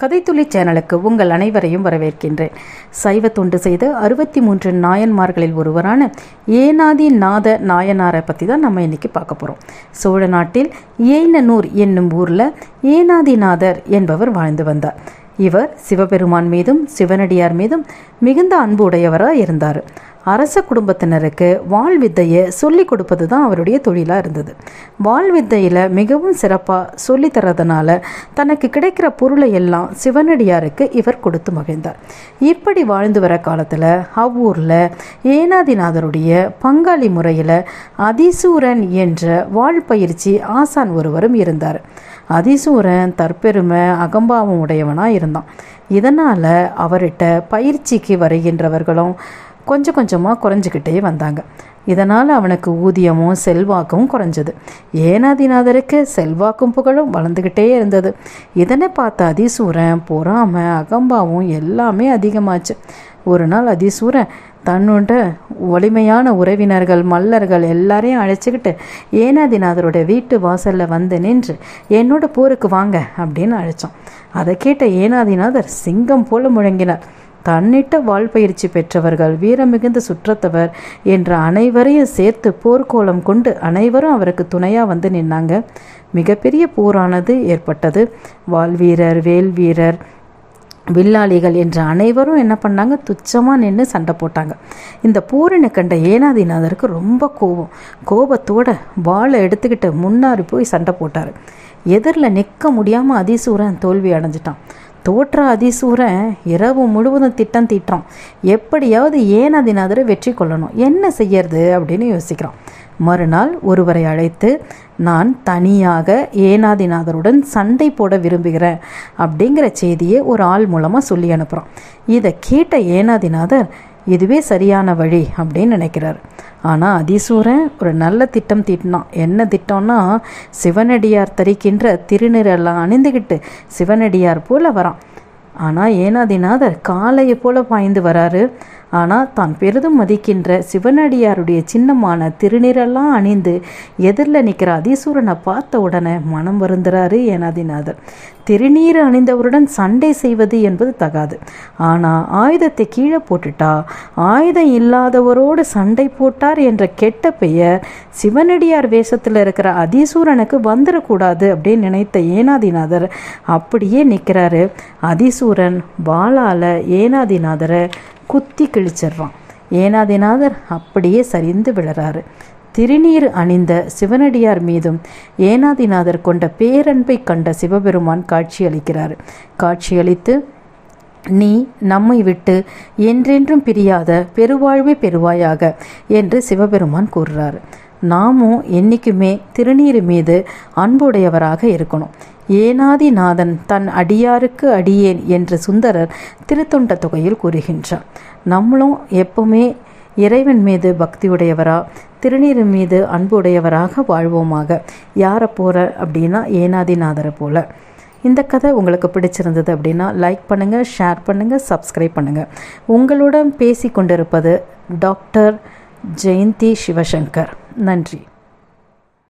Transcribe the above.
கதைத்துளி சேனலுக்கு உங்கள் அனைவரையும் வரவேற்கின்றேன். சைவ தொண்டு செய்த 63 நாயன்மார்களில் ஒருவரான ஏனாதிநாத நாயனாரை பற்றி தான் நம்ம இன்னைக்கு பார்க்க போகிறோம். சோழ நாட்டில் ஏய்நனூர் என்னும் ஊரில் ஏனாதிநாதர் என்பவர் வாழ்ந்து வந்தார். இவர் சிவபெருமான் மீதும் சிவனடியார் மீதும் மிகுந்த அன்பு உடையவராக இருந்தார். அரச குடும்பத்தினருக்கு வாழ்வித்தையை சொல்லி கொடுப்பது தான் அவருடைய தொழிலாக இருந்தது. வாழ்வித்தையில் மிகவும் சிறப்பாக சொல்லி தரதுனால தனக்கு கிடைக்கிற பொருளை எல்லாம் சிவனடியாருக்கு இவர் கொடுத்து மகிழ்ந்தார். இப்படி வாழ்ந்து வர காலத்தில் அவ்வூரில் ஏனாதிநாதருடைய பங்காளி முறையில் அதிசூரன் என்ற வாழ்பயிற்சி ஆசான் ஒருவரும் இருந்தார். அதிசூரன் தற்பெருமை அகம்பாவம் உடையவனாக இருந்தான். இதனால் அவர்கிட்ட பயிற்சிக்கு வருகின்றவர்களும் கொஞ்சம் கொஞ்சமாக குறைஞ்சிக்கிட்டே வந்தாங்க. இதனால் அவனுக்கு ஊதியமும் செல்வாக்கும் குறைஞ்சது. ஏனாதிநாதருக்கு செல்வாக்கும் புகழும் வளர்ந்துக்கிட்டே இருந்தது. இதனை பார்த்த அதிசூரன் பொறாமை அகம்பாவும் எல்லாமே அதிகமாச்சு. ஒரு நாள் அதிசூரன் தன்னோட வலிமையான உறவினர்கள் மல்லர்கள் எல்லாரையும் அழைச்சிக்கிட்டு ஏனாதிநாதரோட வீட்டு வாசலில் வந்து நின்று என்னோட போருக்கு வாங்க அப்படின்னு அழைச்சான். அதை கேட்ட ஏனாதிநாதர் சிங்கம் போல முழங்கினார். தன்னிட்ட வாழ்பயிற்சி பெற்றவர்கள் வீரமிகுந்த சுற்றத்தவர் என்ற அனைவரையும் சேர்த்து போர்க்கோலம் கொண்டு அனைவரும் அவருக்கு துணையாக வந்து நின்னாங்க. மிகப்பெரிய போரானது ஏற்பட்டது. வாழ்வீரர் வேல்வீரர் வில்லாளிகள் என்ற அனைவரும் என்ன பண்ணாங்க, துச்சமாக நின்று சண்டை போட்டாங்க. இந்த போரினை கண்ட ஏனாதிநாதருக்கு ரொம்ப கோபத்தோட வாளை எடுத்துக்கிட்டு முன்னாடி போய் சண்டை போட்டார். எதிரில் நிற்க முடியாமல் அதிசூரன் தோல்வி அடைஞ்சிட்டான். தோற்ற அதிசூரன் இரவு முழுவதும் திட்டம் தீட்டுறான். எப்படியாவது ஏனாதிநாதரை வெற்றி கொள்ளணும், என்ன செய்யறது அப்படின்னு யோசிக்கிறான். மறுநாள் ஒருவரை அழைத்து நான் தனியாக ஏனாதிநாதருடன் சண்டை போட விரும்புகிறேன் அப்படிங்கிற செய்தியை ஒரு ஆள் மூலமாக சொல்லி அனுப்புகிறான். இதை கேட்ட ஏனாதிநாதர் இதுவே சரியான வழி அப்படின்னு நினைக்கிறார். ஆனால் அதிசூரன் ஒரு நல்ல திட்டம் தீட்டினான். என்ன திட்டம்னா, சிவனடியார் தரிக்கின்ற திருநீரெல்லாம் அணிந்துக்கிட்டு சிவனடியார் போல் வரான். ஆனால் ஏனாதிநாதர் காளையை போல பாய்ந்து வராரு. ஆனால் தான் பெரிதும் மதிக்கின்ற சிவனடியாருடைய சின்னமான திருநீரெல்லாம் அணிந்து எதிரில் நிற்கிற அதிசூரனை பார்த்த உடனே மனம் வருந்துறாரு ஏனாதிநாதர். திருநீர் அணிந்தவருடன் சண்டை செய்வது என்பது தகாது. ஆனால் ஆயுதத்தை கீழே போட்டுட்டா ஆயுதம் இல்லாதவரோடு சண்டை போட்டார் என்ற கெட்ட பெயர் சிவனடியார் வேஷத்தில் இருக்கிற அதிசூரனுக்கு வந்துடக்கூடாது அப்படின்னு நினைத்த ஏனாதிநாதர் அப்படியே நிற்கிறாரு. அதிசூரன் வாளால் ஏனாதிநாதரை குத்தி கிழிச்சிடுறான். ஏனாதிநாதர் அப்படியே சரிந்து விழறாரு. திருநீர் அணிந்த சிவனடியார் மீதும் ஏனாதிநாதர் கொண்ட பேரன்பை கண்ட சிவபெருமான் காட்சியளிக்கிறார். காட்சியளித்து நீ நம்மை விட்டு என்றென்றும் பிரியாத பெருவாழ்வை பெறுவாயாக என்று சிவபெருமான் கூறுறார். நாமும் என்றைக்குமே திருநீர் மீது அன்புடையவராக இருக்கணும். ஏனாதிநாதன் தன் அடியாருக்கு அடியேன் என்று சுந்தரர் திருத்தொண்ட தொகையில் கூறுகின்றார். நம்மளும் எப்பவுமே இறைவன் மீது பக்தியுடையவரா திருநீர் மீது அன்புடையவராக வாழ்வோமாக. யாரை போகிற அப்படின்னா ஏனாதிநாதரை போல. இந்த கதை உங்களுக்கு பிடிச்சிருந்தது அப்படின்னா லைக் பண்ணுங்கள், ஷேர் பண்ணுங்கள், சப்ஸ்கிரைப் பண்ணுங்கள். உங்களுடன் பேசி கொண்டிருப்பது டாக்டர் ஜெயந்தி சிவசங்கர். நன்றி.